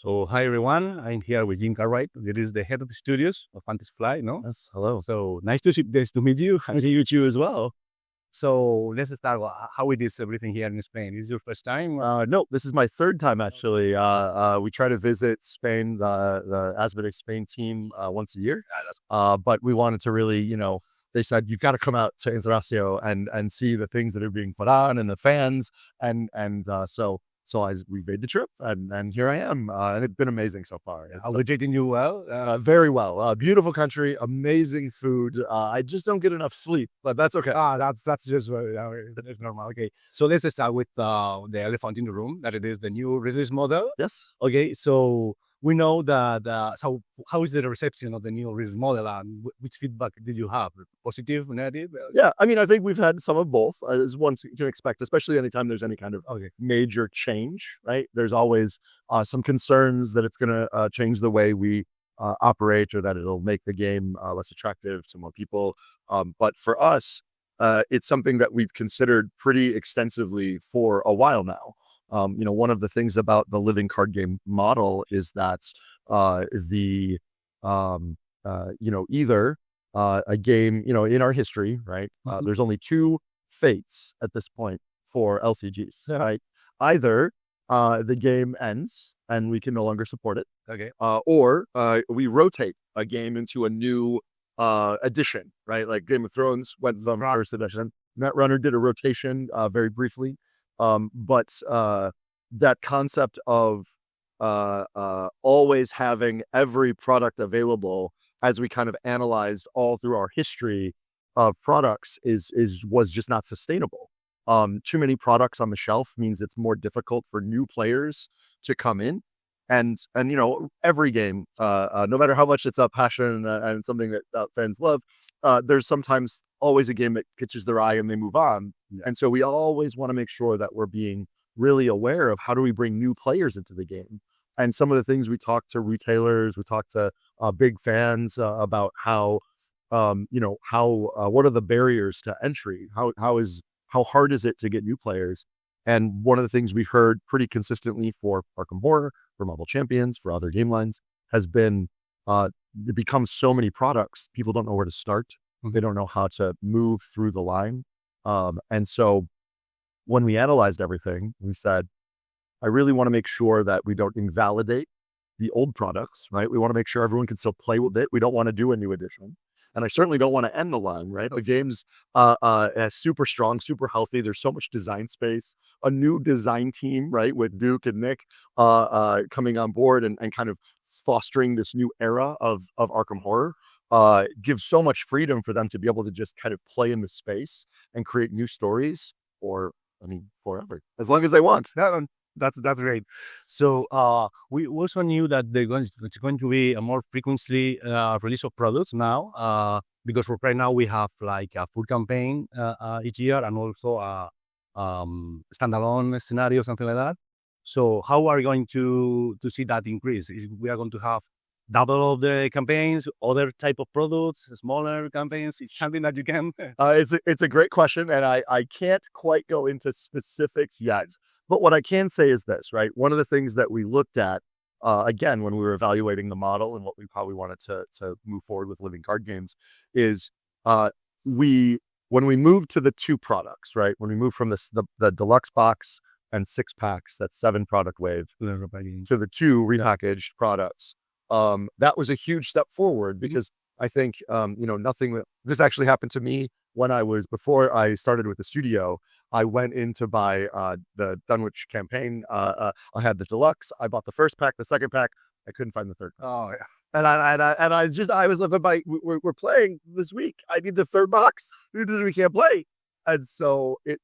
So, hi everyone. I'm here with Jim Cartwright. This is the head of the studios of Fantasy Fly, no? Yes, hello. So, nice to meet you. Nice to meet you as well. So, let's start. How it is everything here in Spain? Is this your first time? No, this is my third time actually. We try to visit Spain, the Asmodee Spain team once a year. But we wanted to really, they said you've got to come out to Interocio and see the things that are being put on and the fans we made the trip and here I am. And it's been amazing so far. How they treating you well? Very well. Beautiful country, amazing food. I just don't get enough sleep, but that's okay. That's just that's normal. Okay, so let's start with the elephant in the room. That it is the new release model. Yes. Okay, so we know that. So, how is the reception of the new release model, and which feedback did you have? Positive, negative? Yeah, I mean, I think we've had some of both, as one can expect, especially anytime there's any kind of major change, right? There's always some concerns that it's going to change the way we operate, or that it'll make the game less attractive to more people. But for us, it's something that we've considered pretty extensively for a while now. One of the things about the living card game model is that either a game, in our history, right? There's only two fates at this point for LCGs, right? Either the game ends and we can no longer support it, or we rotate a game into a new edition, right? Like Game of Thrones went from first edition. Netrunner did a rotation very briefly, but that concept of always having every product available, as we kind of analyzed all through our history of products, was just not sustainable. Too many products on the shelf means it's more difficult for new players to come in. And every game, no matter how much it's a passion and something that fans love, there's sometimes always a game that catches their eye and they move on. Yeah. And so we always want to make sure that we're being really aware of how do we bring new players into the game. And some of the things we talk to retailers, we talk to big fans about how what are the barriers to entry? How hard is it to get new players? And one of the things we heard pretty consistently for Arkham Horror, for Marvel Champions, for other game lines, has been it becomes so many products, people don't know where to start. They don't know how to move through the line. And so when we analyzed everything, we said, I really want to make sure that we don't invalidate the old products, right? We want to make sure everyone can still play with it. We don't want to do a new edition. And I certainly don't want to end the line, right? The game's super strong, super healthy. There's so much design space. A new design team, right, with Duke and Nick coming on board and kind of fostering this new era of Arkham Horror gives so much freedom for them to be able to just kind of play in the space and create new stories forever, as long as they want. That's great. So we also knew that it's going to be a more frequently release of products now, because right now we have like a full campaign each year and also a standalone scenario, something like that. So how are you going to see that increase? We are going to have double of the campaigns, other type of products, smaller campaigns? It's something that you can... It's a great question, and I can't quite go into specifics yet. But what I can say is this, right? One of the things that we looked at, again, when we were evaluating the model and how we wanted to move forward with living card games is when we moved to the two products, right? When we moved from the deluxe box and 6 packs, that's 7 product wave, to the 2 repackaged products, that was a huge step forward because I think, this actually happened to me before I started with the studio. I went in to buy the Dunwich campaign. I had the deluxe. I bought the first pack, the second pack. I couldn't find the third pack. Oh yeah. And I was looking by. We're playing this week. I need the third box. We can't play. And so it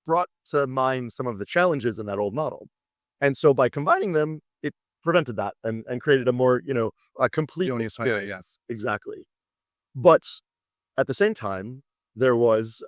brought to mind some of the challenges in that old model. And so by combining them, it prevented that and created a more a complete. Yes, exactly. But at the same time, there was,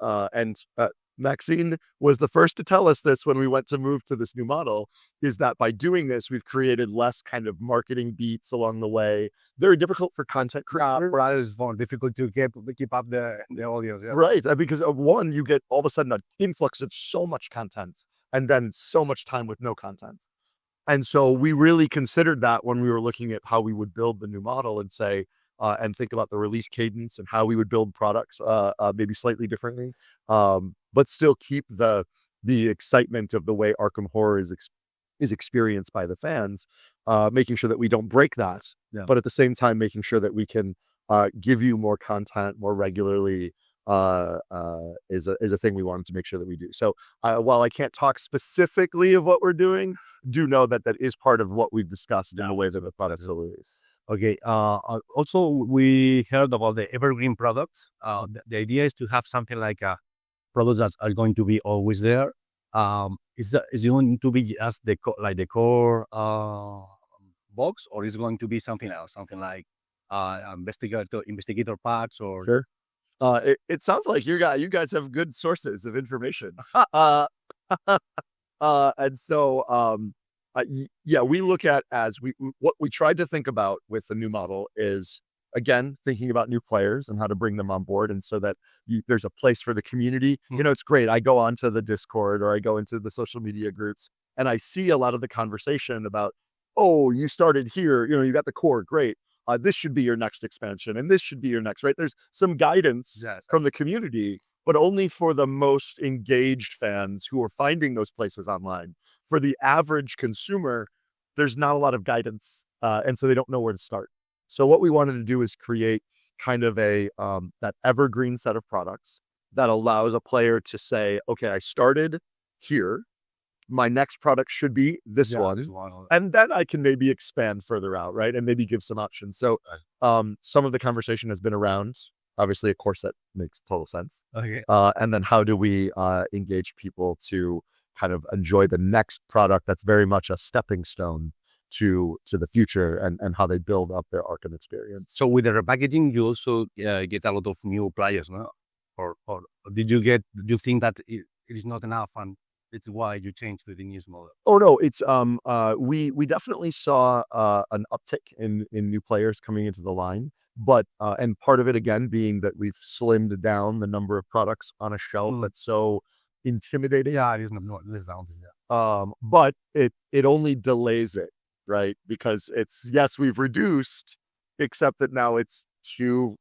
Maxine was the first to tell us this when we went to move to this new model, is that by doing this, we've created less kind of marketing beats along the way. Very difficult for content creators. It's more difficult to keep up the audience. Yes. Right, because one, you get all of a sudden an influx of so much content and then so much time with no content. And so we really considered that when we were looking at how we would build the new model and say, and think about the release cadence and how we would build products, maybe slightly differently, but still keep the excitement of the way Arkham Horror is experienced by the fans, making sure that we don't break that, but at the same time making sure that we can give you more content more regularly. Is a thing we wanted to make sure that we do. So while I can't talk specifically of what we're doing, do know that that is part of what we've discussed in the ways of the product release. Okay. Also, we heard about the Evergreen products. The idea is to have something like products that are going to be always there. Is it going to be just the core box, or is it going to be something else, something like investigator packs or? Sure. It sounds like you guys have good sources of information. And so, yeah, we look at what we tried to think about with the new model is, again, thinking about new players and how to bring them on board. And so that there's a place for the community. It's great. I go onto the Discord or I go into the social media groups and I see a lot of the conversation about, oh, you started here, you got the core. Great. This should be your next expansion and this should be your next, right? There's some guidance from the community, but only for the most engaged fans who are finding those places online. For the average consumer, there's not a lot of guidance, and so they don't know where to start. So what we wanted to do is create kind of that evergreen set of products that allows a player to say, okay, I started here. My next product should be this one. And then I can maybe expand further out, right? And maybe give some options. So some of the conversation has been around, obviously, a core set makes total sense. Okay. And then how do we engage people to kind of enjoy the next product that's very much a stepping stone to the future and how they build up their Arkham experience. So with the repackaging, you also get a lot of new players, no? Or do you think that it is not enough and it's why you changed to the news model? Oh no, it's we definitely saw an uptick in new players coming into the line, but and part of it again being that we've slimmed down the number of products on a shelf that's so intimidating. Yeah, it is not less down. Yeah. But it only delays it, right? Because yes, we've reduced, except that now it's two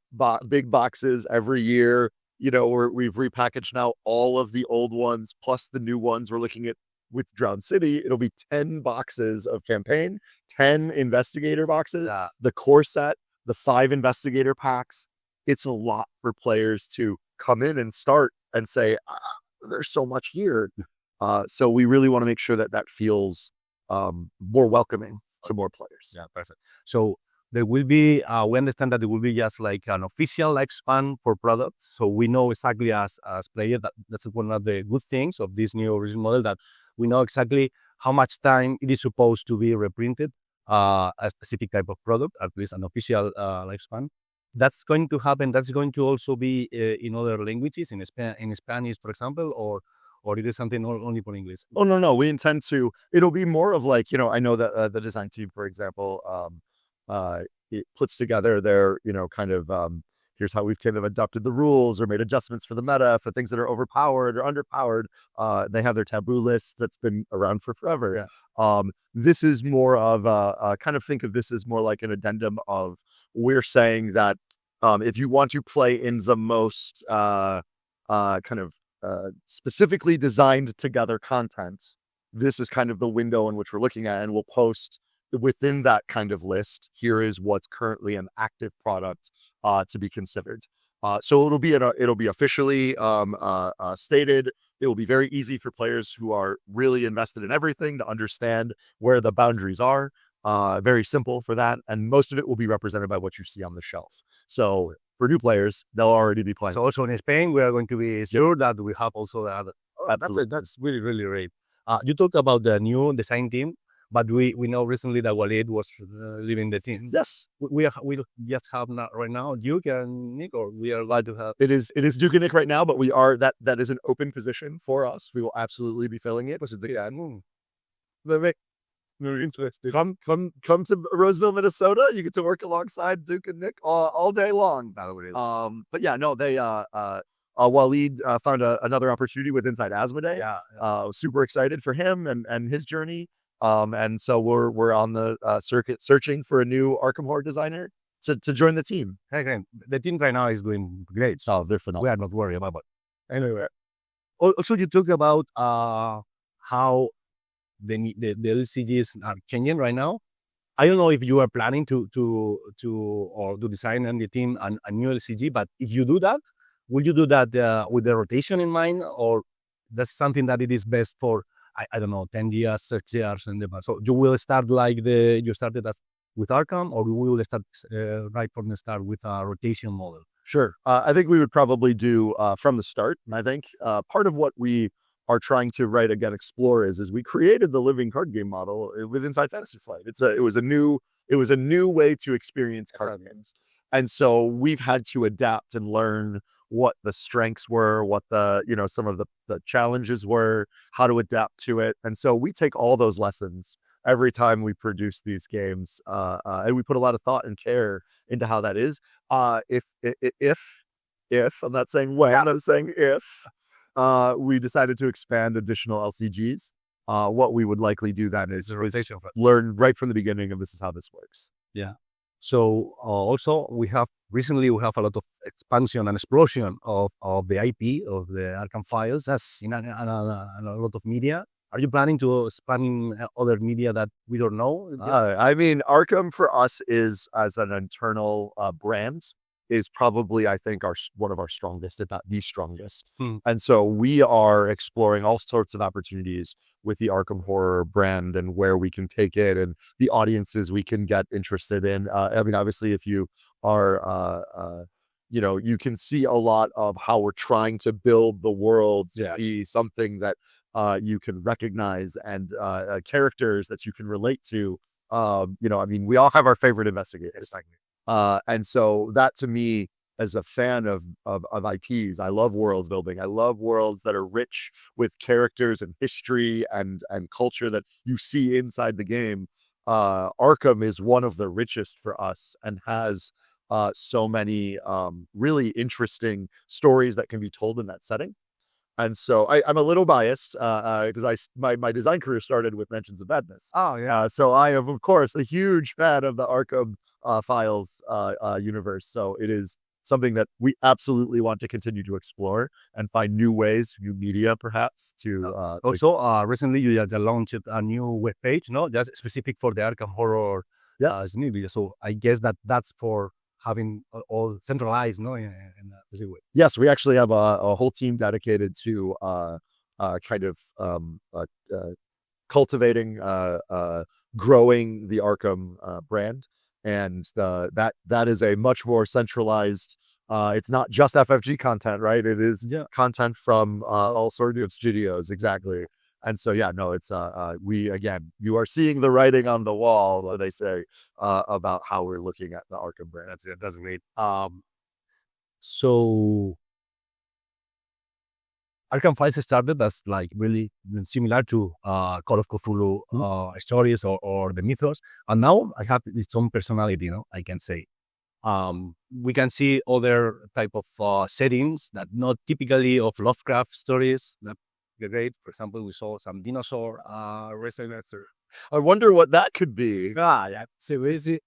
big boxes every year. We've repackaged now all of the old ones plus the new ones. We're looking at with Drown City, it'll be 10 boxes of campaign, 10 investigator boxes, the core set, the 5 investigator packs. It's a lot for players to come in and start and say, there's so much here. So we really want to make sure that feels more welcoming to more players. Yeah, perfect. So there will be, we understand that there will be just like an official lifespan for products. So we know exactly as players that's one of the good things of this new original model, that we know exactly how much time it is supposed to be reprinted, a specific type of product, at least an official lifespan. That's going to happen. That's going to also be in other languages, in Spanish, for example, or it is something only for English? Oh, no. We intend to, it'll be more of like, I know that the design team, for example, it puts together their, kind of, here's how we've kind of adopted the rules or made adjustments for the meta for things that are overpowered or underpowered. They have their taboo list that's been around for forever. Yeah. This is more of kind of think of this as more like an addendum of, we're saying that if you want to play in the most specifically designed together content, this is kind of the window in which we're looking at, and we'll post within that kind of list, here is what's currently an active product to be considered. So it'll be officially stated. It will be very easy for players who are really invested in everything to understand where the boundaries are. Very simple for that, and most of it will be represented by what you see on the shelf. So for new players, they'll already be playing. So also in Spain, we are going to be sure that we have also that. That's really, really great. You talked about the new design team, but we know recently that Walid was leaving the team. Yes, we just have right now Duke and Nick, or we are glad to have. It is Duke and Nick right now, but we are that is an open position for us. We will absolutely be filling it. Very interesting. Come to Roseville, Minnesota. You get to work alongside Duke and Nick all day long. But yeah, no, they Walid found another opportunity with Inside Asmodee. Yeah. Super excited for him and his journey. And so we're on the circuit searching for a new Arkham horror designer to join the team. Okay, great. The team right now is doing great. So They're phenomenal. we are not worried about it. Anyway, also you talked about how the LCGs are changing right now. I don't know if you are planning to design on the team a new LCG, but if you do that, will you do that with the rotation in mind, or that's something that it is best for, I don't know, 10 years, 6 years, and so you will start like you started as with Arkham, or we will start right from the start with a rotation model? Sure. I think we would probably do from the start. And I think part of what we are trying to explore is we created the living card game model with Inside Fantasy Flight. It was a new way to experience card games. And so we've had to adapt and learn what the strengths were, what the, some of the challenges were, how to adapt to it. And so we take all those lessons every time we produce these games. And we put a lot of thought and care into how that is. If I'm not saying when, I'm saying if we decided to expand additional LCGs, what we would likely do then is learn right from the beginning of this is how this works. Yeah. So also we have a lot of expansion and explosion of the IP of the Arkham files. That's in a lot of media. Are you planning to expand in other media that we don't know? I mean, Arkham for us is, as an internal brand, is probably, I think, one of our strongest, if not the strongest. And so we are exploring all sorts of opportunities with the Arkham horror brand and where we can take it and the audiences we can get interested in. I mean, obviously, if you are, you can see a lot of how we're trying to build the world to be something that you can recognize and characters that you can relate to. I mean, we all have our favorite investigators. And so that, to me, as a fan of IPs, I love world building. I love worlds that are rich with characters and history and culture that you see inside the game. Arkham is one of the richest for us and has so many really interesting stories that can be told in that setting. And so I'm a little biased because my design career started with Mentions of Madness. Oh, yeah. So I am, of course, a huge fan of the Arkham files universe. So it is something that we absolutely want to continue to explore and find new ways, new media, perhaps, to... also, recently you just launched a new webpage, just specific for the Arkham horror media. So I guess that's for having all centralized, in a way. Yes, we actually have a whole team dedicated to cultivating, growing the Arkham brand, and that is a much more centralized. It's not just FFG content, right? It is content from all sorts of studios, exactly. And so, it's you are seeing the writing on the wall, they say, about how we're looking at the Arkham brand. That's great. So Arkham Files started as like really similar to Call of Cthulhu stories or the mythos, and now I have its own personality. I can say. We can see other type of settings that not typically of Lovecraft stories. Great. For example, we saw some dinosaur resurrector. I wonder what that could be. So is it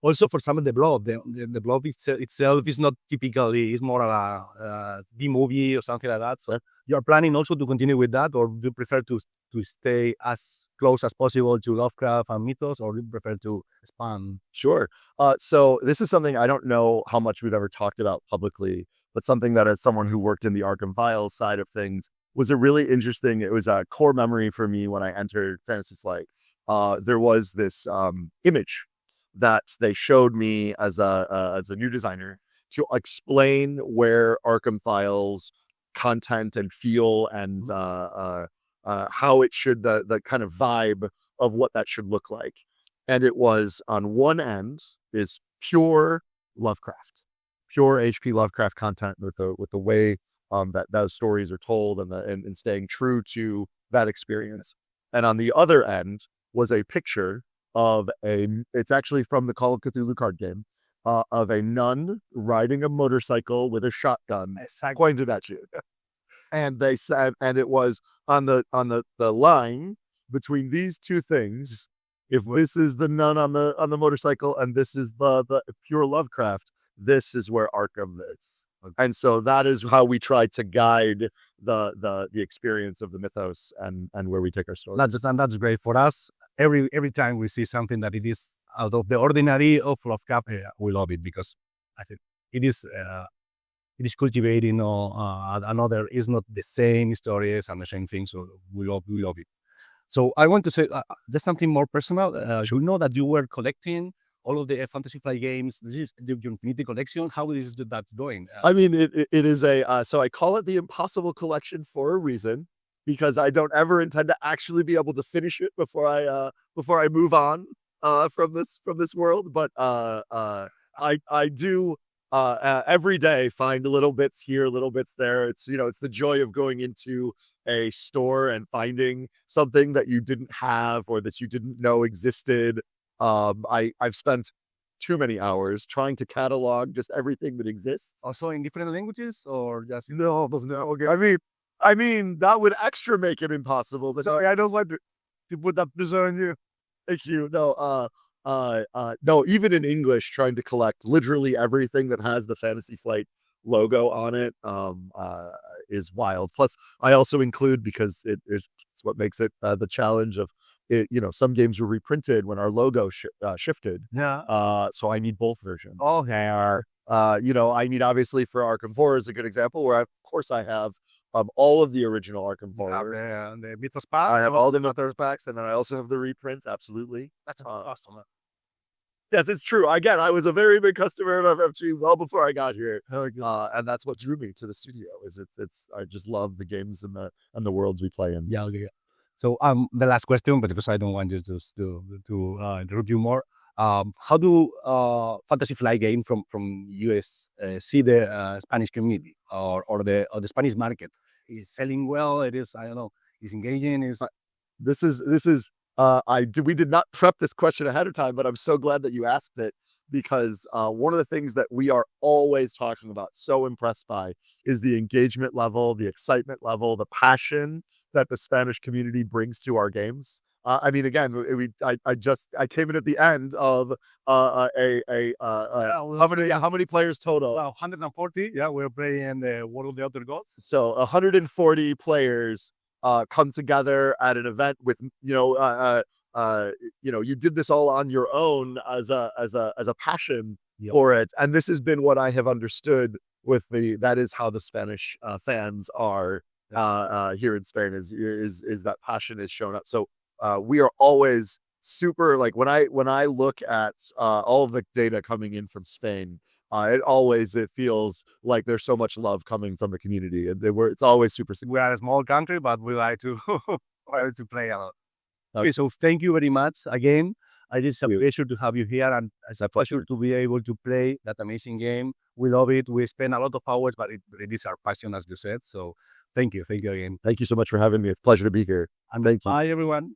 also for some of the blob? The blob itself is not typically. It's more a B movie or something like that. So you are planning also to continue with that, or do you prefer to stay as close as possible to Lovecraft and mythos, or do you prefer to expand? Sure. So this is something I don't know how much we've ever talked about publicly, but something that, as someone who worked in the Arkham Files side of things, was it was a core memory for me when I entered Fantasy Flight. There was this image that they showed me as a new designer to explain where Arkham Files content and feel and how it should, the kind of vibe of what that should look like. And it was, on one end is pure Lovecraft, pure HP Lovecraft content with the way that those stories are told and staying true to that experience. And on the other end was a picture of it's actually from the Call of Cthulhu card game, of a nun riding a motorcycle with a shotgun pointed at you. And they said, and it was on the line, between these two things, if this is the nun on the motorcycle and this is the pure Lovecraft, this is where Arkham is. And so that is how we try to guide the experience of the mythos and where we take our story. That's great for us. Every time we see something that it is out of the ordinary of Lovecraft, we love it because I think it is cultivating another. Is not the same stories and the same things. So we love it. So I want to say there's something more personal. You know that you were collecting all of the Fantasy Flight games. This is your Infinity collection. How is that going? I mean, it is so I call it the Impossible Collection for a reason, because I don't ever intend to actually be able to finish it before I move on from this world. But I do every day find little bits here, little bits there. It's it's the joy of going into a store and finding something that you didn't have or that you didn't know existed. I've spent too many hours trying to catalog just everything that exists. Also in different languages, or just No, okay. I mean that would extra make it impossible. But sorry, I don't want to put that pressure on you. Thank you. No, even in English, trying to collect literally everything that has the Fantasy Flight logo on it is wild. Plus, I also include, because it's what makes it the challenge of it. Some games were reprinted when our logo shifted. Yeah. So I need both versions. Oh, they are. I need, obviously, for Arkham 4 is a good example where of course I have all of the original Arkham 4. The Mythos pack. I have all the Mythos packs, and then I also have the reprints. Absolutely. That's awesome. Yes, it's true. Again, I was a very big customer of FFG well before I got here, and that's what drew me to the studio. It's I just love the games and the worlds we play in. Yeah. Okay. So the last question, but because I don't want you to interrupt you more. How do Fantasy Flight game from US see the Spanish community or the Spanish market? Is selling well? It is, I don't know. Is engaging? This is. We did not prep this question ahead of time, but I'm so glad that you asked it, because one of the things that we are always talking about, so impressed by, is the engagement level, the excitement level, the passion that the Spanish community brings to our games. I mean, again, I came in at the end of how many players total? 140. Yeah, we're playing the World of the Other Gods. So 140 players come together at an event with you did this all on your own as a passion for it, and this has been what I have understood with that is how the Spanish fans are here in Spain, is that passion is shown up. So we are always super, like, when I look at all of the data coming in from Spain, it feels like there's so much love coming from the community, and it's always super. We are a small country, but we like to play a lot. Okay, so thank you very much again. It is a pleasure to have you here, and it's a pleasure to be able to play that amazing game. We love it. We spend a lot of hours, but it is our passion, as you said. So thank you again. Thank you so much for having me. It's a pleasure to be here. And thank you. Bye, everyone.